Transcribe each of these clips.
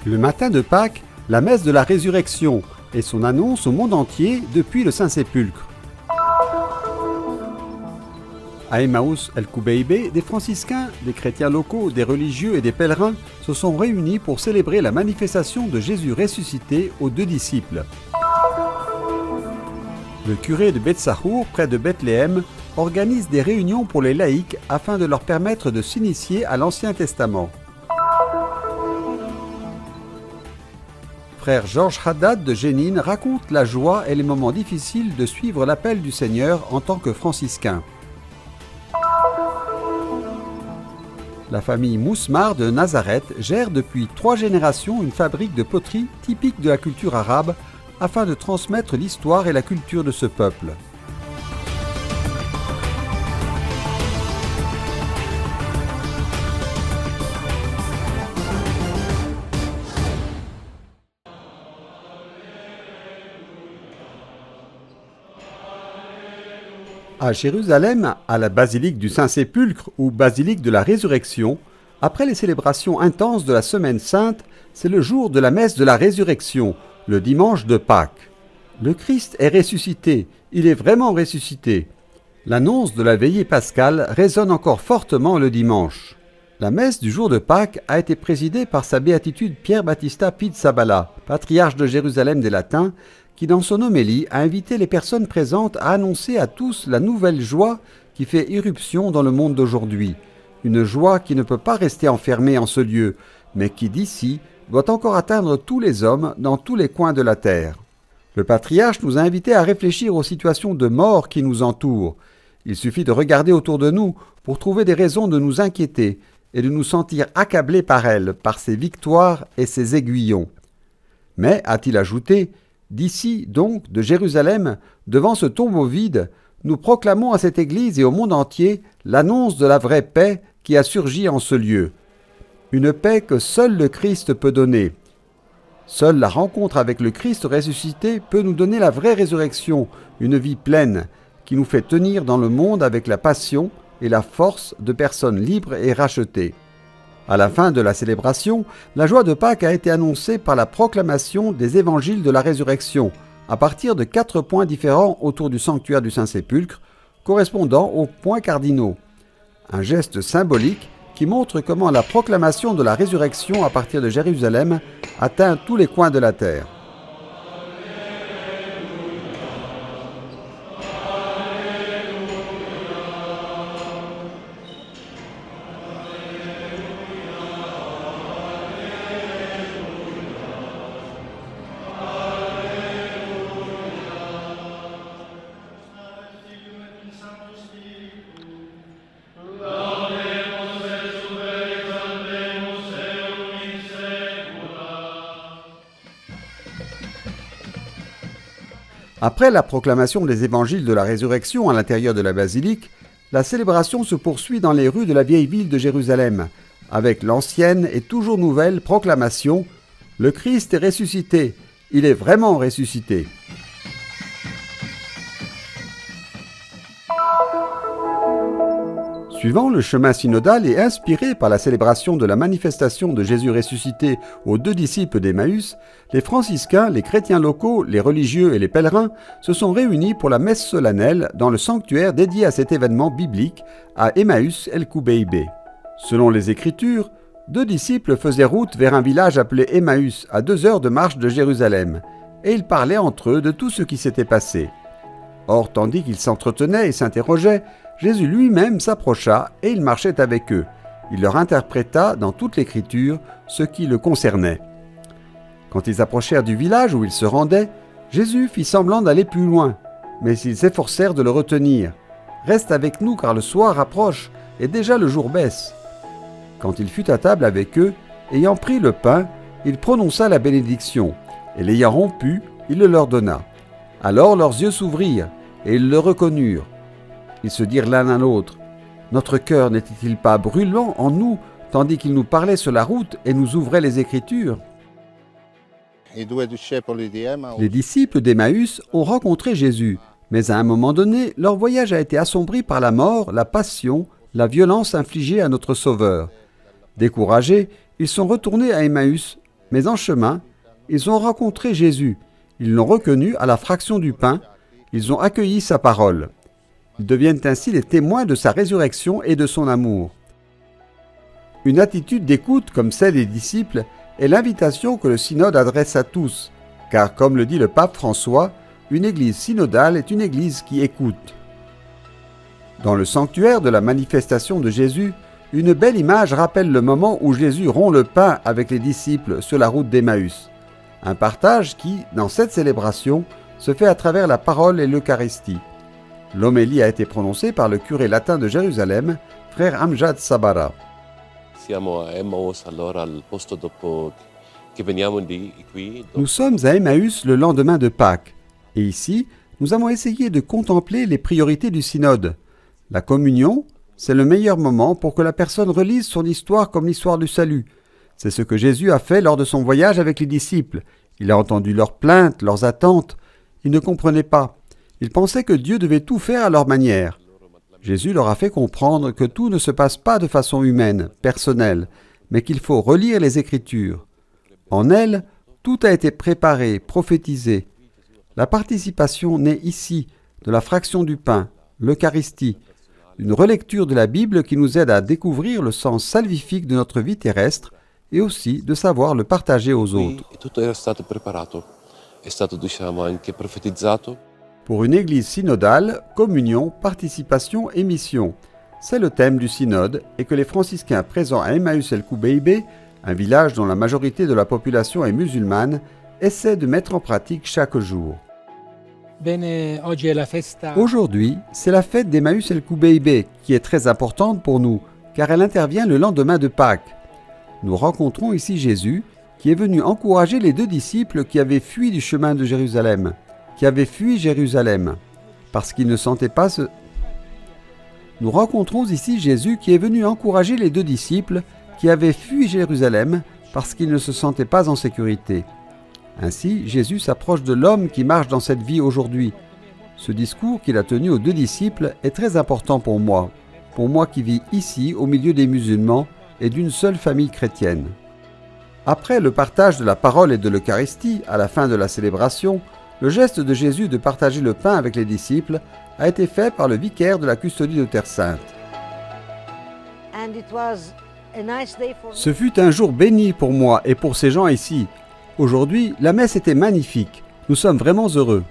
Le matin de Pâques, la messe de la résurrection et son annonce au monde entier depuis le Saint-Sépulcre. À Emmaüs el-Kubeibé, des franciscains, des chrétiens locaux, des religieux et des pèlerins se sont réunis pour célébrer la manifestation de Jésus ressuscité aux 2 disciples. Le curé de Betsahour, près de Bethléem, organise des réunions pour les laïcs afin de leur permettre de s'initier à l'Ancien Testament. Frère Georges Haddad de Jénine raconte la joie et les moments difficiles de suivre l'appel du Seigneur en tant que franciscain. La famille Mousmar de Nazareth gère depuis 3 générations une fabrique de poterie typique de la culture arabe afin de transmettre l'histoire et la culture de ce peuple. À Jérusalem, à la basilique du Saint-Sépulcre ou basilique de la Résurrection, après les célébrations intenses de la Semaine Sainte, c'est le jour de la messe de la Résurrection, le dimanche de Pâques. Le Christ est ressuscité, il est vraiment ressuscité. L'annonce de la veillée pascale résonne encore fortement le dimanche. La messe du jour de Pâques a été présidée par sa béatitude Pierre Battista Pizzaballa, patriarche de Jérusalem des Latins, qui dans son homélie a invité les personnes présentes à annoncer à tous la nouvelle joie qui fait irruption dans le monde d'aujourd'hui. Une joie qui ne peut pas rester enfermée en ce lieu, mais qui d'ici doit encore atteindre tous les hommes dans tous les coins de la terre. Le patriarche nous a invités à réfléchir aux situations de mort qui nous entourent. Il suffit de regarder autour de nous pour trouver des raisons de nous inquiéter et de nous sentir accablés par elles, par ses victoires et ses aiguillons. Mais, a-t-il ajouté, d'ici, donc, de Jérusalem, devant ce tombeau vide, nous proclamons à cette Église et au monde entier l'annonce de la vraie paix qui a surgi en ce lieu. Une paix que seul le Christ peut donner. Seule la rencontre avec le Christ ressuscité peut nous donner la vraie résurrection, une vie pleine, qui nous fait tenir dans le monde avec la passion et la force de personnes libres et rachetées. À la fin de la célébration, la joie de Pâques a été annoncée par la proclamation des évangiles de la résurrection, à partir de 4 points différents autour du sanctuaire du Saint-Sépulcre, correspondant aux points cardinaux. Un geste symbolique qui montre comment la proclamation de la résurrection à partir de Jérusalem atteint tous les coins de la terre. Après la proclamation des évangiles de la résurrection à l'intérieur de la basilique, la célébration se poursuit dans les rues de la vieille ville de Jérusalem, avec l'ancienne et toujours nouvelle proclamation « Le Christ est ressuscité, il est vraiment ressuscité ». Suivant le chemin synodal et inspiré par la célébration de la manifestation de Jésus ressuscité aux 2 disciples d'Emmaüs, les franciscains, les chrétiens locaux, les religieux et les pèlerins se sont réunis pour la messe solennelle dans le sanctuaire dédié à cet événement biblique à Emmaüs el-Kubeibé. Selon les Écritures, 2 disciples faisaient route vers un village appelé Emmaüs à 2 heures de marche de Jérusalem, et ils parlaient entre eux de tout ce qui s'était passé. Or, tandis qu'ils s'entretenaient et s'interrogeaient, Jésus lui-même s'approcha et il marchait avec eux. Il leur interpréta dans toute l'Écriture ce qui le concernait. Quand ils approchèrent du village où ils se rendaient, Jésus fit semblant d'aller plus loin, mais ils s'efforcèrent de le retenir. « Reste avec nous car le soir approche et déjà le jour baisse. » Quand il fut à table avec eux, ayant pris le pain, il prononça la bénédiction, et l'ayant rompu, il le leur donna. Alors leurs yeux s'ouvrirent, et ils le reconnurent. Ils se dirent l'un à l'autre, « Notre cœur n'était-il pas brûlant en nous, tandis qu'il nous parlait sur la route et nous ouvrait les Écritures ?» Les disciples d'Emmaüs ont rencontré Jésus, mais à un moment donné, leur voyage a été assombri par la mort, la passion, la violence infligée à notre Sauveur. Découragés, ils sont retournés à Emmaüs Mais en chemin, ils ont rencontré Jésus. Ils l'ont reconnu à la fraction du pain. Ils ont accueilli sa parole. Ils deviennent ainsi les témoins de sa résurrection et de son amour. Une attitude d'écoute comme celle des disciples est l'invitation que le synode adresse à tous, car comme le dit le pape François, une église synodale est une église qui écoute. Dans le sanctuaire de la manifestation de Jésus, une belle image rappelle le moment où Jésus rompt le pain avec les disciples sur la route d'Emmaüs. Un partage qui, dans cette célébration, se fait à travers la parole et l'Eucharistie. L'homélie a été prononcée par le curé latin de Jérusalem, frère Amjad Sabara. Nous sommes à Emmaüs le lendemain de Pâques, et ici, nous avons essayé de contempler les priorités du synode. La communion, c'est le meilleur moment pour que la personne relise son histoire comme l'histoire du salut. C'est ce que Jésus a fait lors de son voyage avec les disciples. Il a entendu leurs plaintes, leurs attentes. Ils ne comprenaient pas. Ils pensaient que Dieu devait tout faire à leur manière. Jésus leur a fait comprendre que tout ne se passe pas de façon humaine, personnelle, mais qu'il faut relire les Écritures. En elles, tout a été préparé, prophétisé. La participation naît ici de la fraction du pain, l'Eucharistie, une relecture de la Bible qui nous aide à découvrir le sens salvifique de notre vie terrestre et aussi de savoir le partager aux autres. Pour une église synodale, communion, participation et mission. C'est le thème du synode et que les franciscains présents à Emmaüs el-Koubeibé, un village dont la majorité de la population est musulmane, essaient de mettre en pratique chaque jour. Aujourd'hui, c'est la fête d'Emmaüs el-Koubeibé qui est très importante pour nous, car elle intervient le lendemain de Pâques. Nous rencontrons ici Jésus, qui est venu encourager les deux disciples qui avaient fui du chemin de Jérusalem, parce qu'ils ne sentaient pas ce... Nous rencontrons ici Jésus qui est venu encourager les deux disciples qui avaient fui Jérusalem parce qu'ils ne se sentaient pas en sécurité. Ainsi, Jésus s'approche de l'homme qui marche dans cette vie aujourd'hui. Ce discours qu'il a tenu aux deux disciples est très important pour moi qui vis ici au milieu des musulmans et d'une seule famille chrétienne. Après le partage de la parole et de l'Eucharistie, à la fin de la célébration, le geste de Jésus de partager le pain avec les disciples a été fait par le vicaire de la custodie de Terre Sainte. Ce fut un jour béni pour moi et pour ces gens ici. Aujourd'hui, la messe était magnifique. Nous sommes vraiment heureux.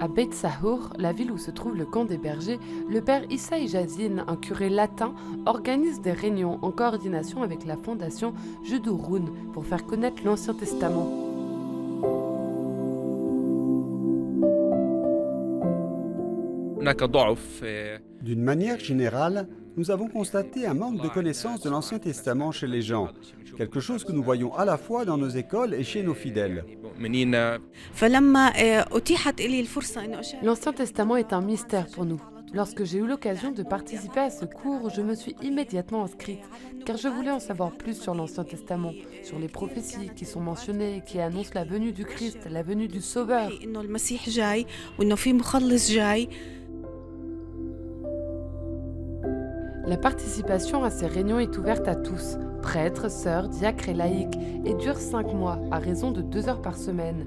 À Beit Sahour, la ville où se trouve le camp des bergers, le père Issa Ijazine, un curé latin, organise des réunions en coordination avec la fondation Judouroun pour faire connaître l'Ancien Testament. D'une manière générale, nous avons constaté un manque de connaissance de l'Ancien Testament chez les gens, quelque chose que nous voyons à la fois dans nos écoles et chez nos fidèles. L'Ancien Testament est un mystère pour nous. Lorsque j'ai eu l'occasion de participer à ce cours, je me suis immédiatement inscrite, car je voulais en savoir plus sur l'Ancien Testament, sur les prophéties qui sont mentionnées et qui annoncent la venue du Christ, la venue du Sauveur. La participation à ces réunions est ouverte à tous, prêtres, sœurs, diacres et laïcs, et dure 5 mois, à raison de 2 heures par semaine.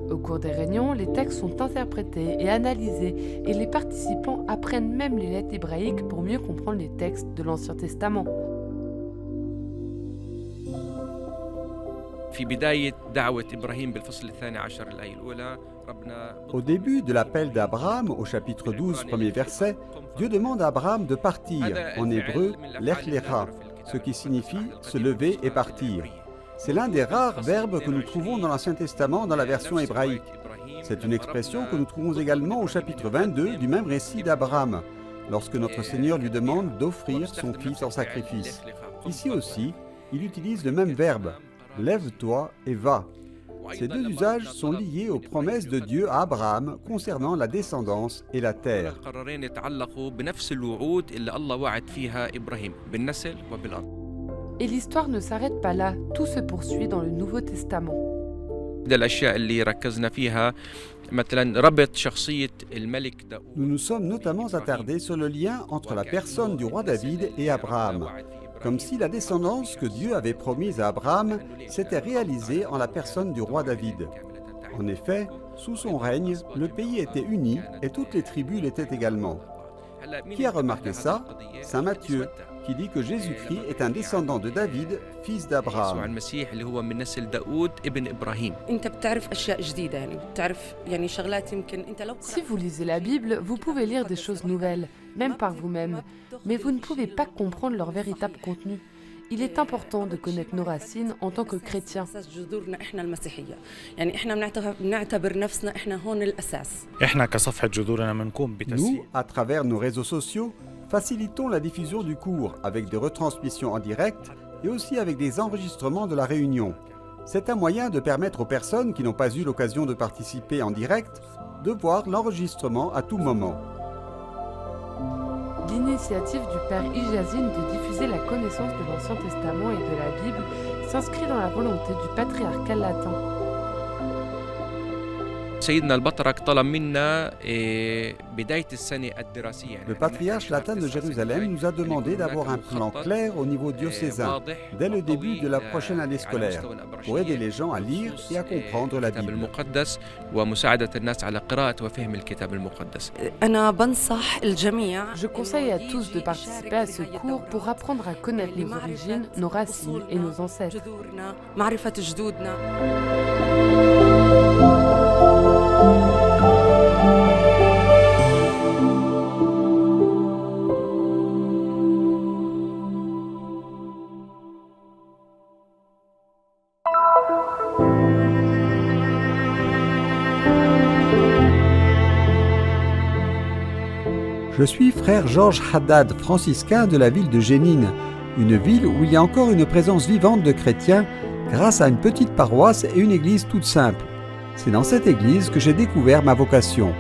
Au cours des réunions, les textes sont interprétés et analysés, et les participants apprennent même les lettres hébraïques pour mieux comprendre les textes de l'Ancien Testament. Au début de l'appel d'Abraham, au chapitre 12, premier verset, Dieu demande à Abraham de partir, en hébreu, lech lecha, ce qui signifie se lever et partir. C'est l'un des rares verbes que nous trouvons dans l'Ancien Testament dans la version hébraïque. C'est une expression que nous trouvons également au chapitre 22 du même récit d'Abraham, lorsque notre Seigneur lui demande d'offrir son fils en sacrifice. Ici aussi, il utilise le même verbe, lève-toi et va. Ces deux usages sont liés aux promesses de Dieu à Abraham concernant la descendance et la terre. Et l'histoire ne s'arrête pas là, tout se poursuit dans le Nouveau Testament. Nous nous sommes notamment attardés sur le lien entre la personne du roi David et Abraham, comme si la descendance que Dieu avait promise à Abraham s'était réalisée en la personne du roi David. En effet, sous son règne, le pays était uni et toutes les tribus l'étaient également. Qui a remarqué ça? Saint Matthieu, qui dit que Jésus-Christ est un descendant de David, fils d'Abraham. Si vous lisez la Bible, vous pouvez lire des choses nouvelles, même par vous-même, mais vous ne pouvez pas comprendre leur véritable contenu. Il est important de connaître nos racines en tant que chrétiens. Nous, à travers nos réseaux sociaux, facilitons la diffusion du cours avec des retransmissions en direct et aussi avec des enregistrements de la réunion. C'est un moyen de permettre aux personnes qui n'ont pas eu l'occasion de participer en direct de voir l'enregistrement à tout moment. L'initiative du père Ijazine de diffuser la connaissance de l'Ancien Testament et de la Bible s'inscrit dans la volonté du patriarcat latin. Le patriarche latin de Jérusalem nous a demandé d'avoir un plan clair au niveau diocésain dès le début de la prochaine année scolaire pour aider les gens à lire et à comprendre la Bible. Je conseille à tous de participer à ce cours pour apprendre à connaître les origines, nos racines et nos ancêtres. Je suis frère Georges Haddad, franciscain de la ville de Jénine, une ville où il y a encore une présence vivante de chrétiens grâce à une petite paroisse et une église toute simple. C'est dans cette église que j'ai découvert ma vocation.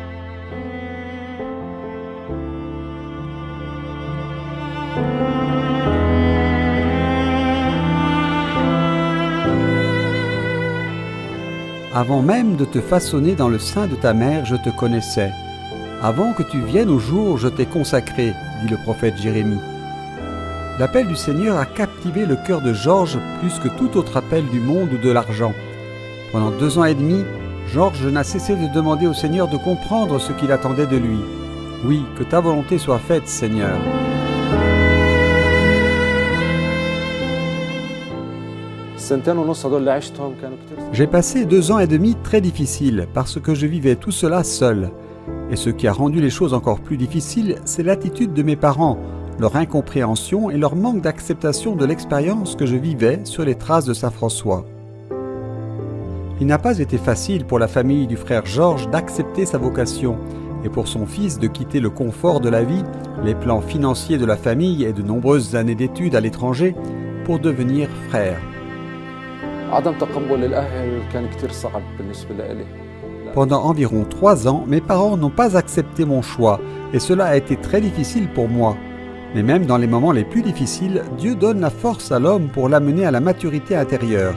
Avant même de te façonner dans le sein de ta mère, je te connaissais. Avant que tu viennes au jour, je t'ai consacré, dit le prophète Jérémie. L'appel du Seigneur a captivé le cœur de Georges plus que tout autre appel du monde ou de l'argent. Pendant 2 ans et demi, Georges n'a cessé de demander au Seigneur de comprendre ce qu'il attendait de lui. Oui, que ta volonté soit faite, Seigneur. J'ai passé 2 ans et demi très difficiles parce que je vivais tout cela seul. Et ce qui a rendu les choses encore plus difficiles, c'est l'attitude de mes parents, leur incompréhension et leur manque d'acceptation de l'expérience que je vivais sur les traces de Saint François. Il n'a pas été facile pour la famille du frère Georges d'accepter sa vocation et pour son fils de quitter le confort de la vie, les plans financiers de la famille et de nombreuses années d'études à l'étranger pour devenir frère. Pendant environ 3 ans, mes parents n'ont pas accepté mon choix et cela a été très difficile pour moi. Mais même dans les moments les plus difficiles, Dieu donne la force à l'homme pour l'amener à la maturité intérieure.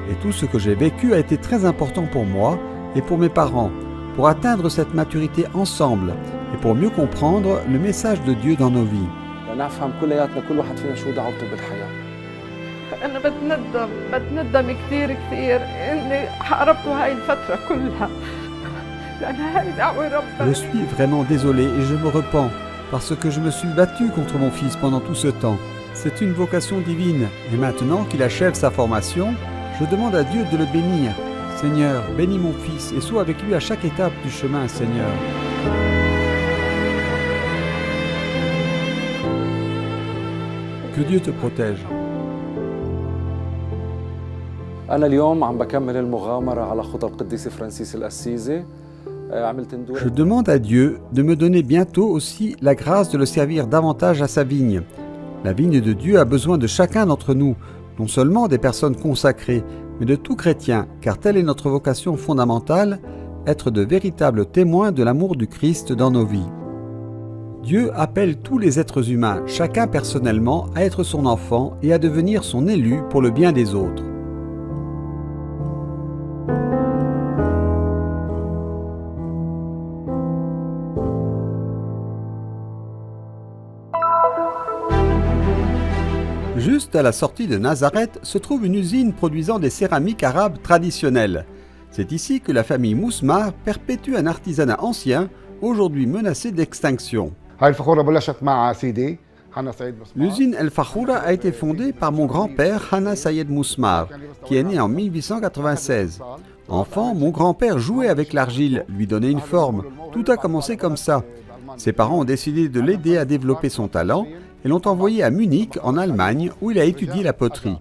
Et tout ce que j'ai vécu a été très important pour moi et pour mes parents, pour atteindre cette maturité ensemble et pour mieux comprendre le message de Dieu dans nos vies. أنا بتندم كثير إني حاربت هاي الفترة كلها لأن هاي دعوة ربنا. Je suis vraiment désolé et je me repens parce que je me suis battu contre mon fils pendant tout ce temps. C'est une vocation divine et maintenant qu'il achève sa formation, je demande à Dieu de le bénir. Seigneur, bénis mon fils et sois avec lui à chaque étape du chemin, Seigneur. Que Dieu te protège. Je demande à Dieu de me donner bientôt aussi la grâce de le servir davantage à sa vigne. La vigne de Dieu a besoin de chacun d'entre nous, non seulement des personnes consacrées, mais de tout chrétien, car telle est notre vocation fondamentale, être de véritables témoins de l'amour du Christ dans nos vies. Dieu appelle tous les êtres humains, chacun personnellement, à être son enfant et à devenir son élu pour le bien des autres. Juste à la sortie de Nazareth se trouve une usine produisant des céramiques arabes traditionnelles. C'est ici que la famille Mousmar perpétue un artisanat ancien, aujourd'hui menacé d'extinction. L'usine El Fakhoura a été fondée par mon grand-père Hanna Sayed Mousmar, qui est né en 1896. Enfant, mon grand-père jouait avec l'argile, lui donnait une forme. Tout a commencé comme ça. Ses parents ont décidé de l'aider à développer son talent et l'ont envoyé à Munich, en Allemagne, où il a étudié la poterie.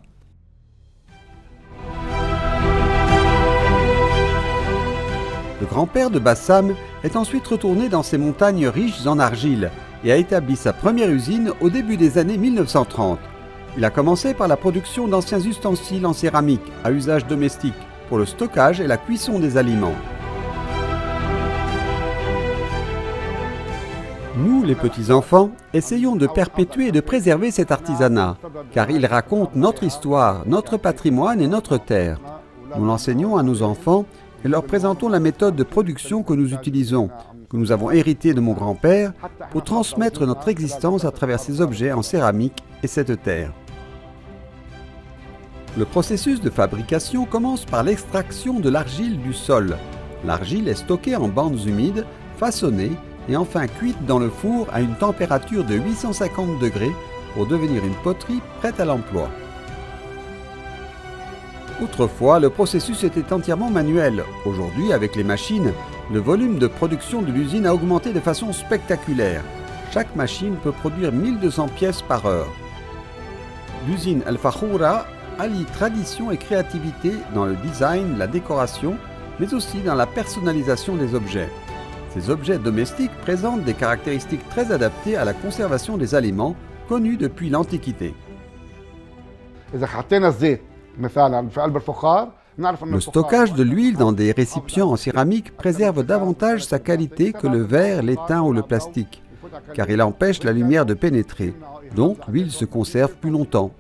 Le grand-père de Bassam est ensuite retourné dans ces montagnes riches en argile et a établi sa première usine au début des années 1930. Il a commencé par la production d'anciens ustensiles en céramique à usage domestique pour le stockage et la cuisson des aliments. Nous, les petits-enfants, essayons de perpétuer et de préserver cet artisanat, car il raconte notre histoire, notre patrimoine et notre terre. Nous l'enseignons à nos enfants et leur présentons la méthode de production que nous utilisons, que nous avons hérité de mon grand-père, pour transmettre notre existence à travers ces objets en céramique et cette terre. Le processus de fabrication commence par l'extraction de l'argile du sol. L'argile est stockée en bandes humides, façonnée et enfin cuite dans le four à une température de 850 degrés pour devenir une poterie prête à l'emploi. Autrefois, le processus était entièrement manuel. Aujourd'hui, avec les machines, le volume de production de l'usine a augmenté de façon spectaculaire. Chaque machine peut produire 1200 pièces par heure. L'usine El Fakhoura allie tradition et créativité dans le design, la décoration, mais aussi dans la personnalisation des objets. Ces objets domestiques présentent des caractéristiques très adaptées à la conservation des aliments, connus depuis l'Antiquité. Le stockage de l'huile dans des récipients en céramique préserve davantage sa qualité que le verre, l'étain ou le plastique, car il empêche la lumière de pénétrer. Donc l'huile se conserve plus longtemps.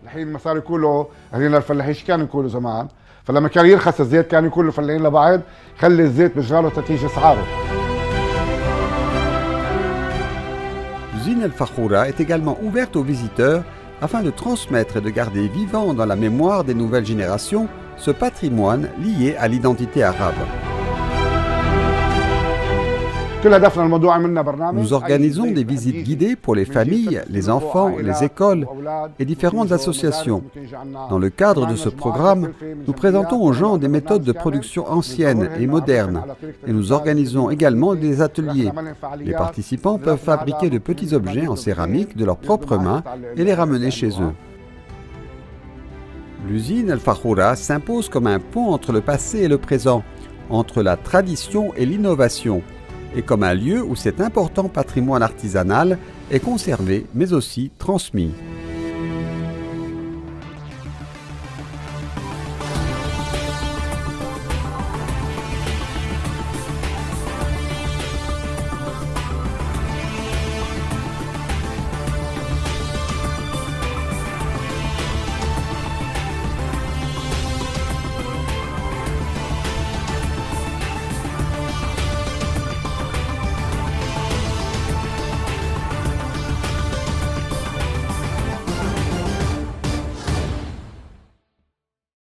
L'usine El Fakhoura est également ouverte aux visiteurs afin de transmettre et de garder vivant dans la mémoire des nouvelles générations ce patrimoine lié à l'identité arabe. Nous organisons des visites guidées pour les familles, les enfants, les écoles et différentes associations. Dans le cadre de ce programme, nous présentons aux gens des méthodes de production anciennes et modernes et nous organisons également des ateliers. Les participants peuvent fabriquer de petits objets en céramique de leurs propres mains et les ramener chez eux. L'usine El Fakhoura s'impose comme un pont entre le passé et le présent, entre la tradition et l'innovation, et comme un lieu où cet important patrimoine artisanal est conservé mais aussi transmis.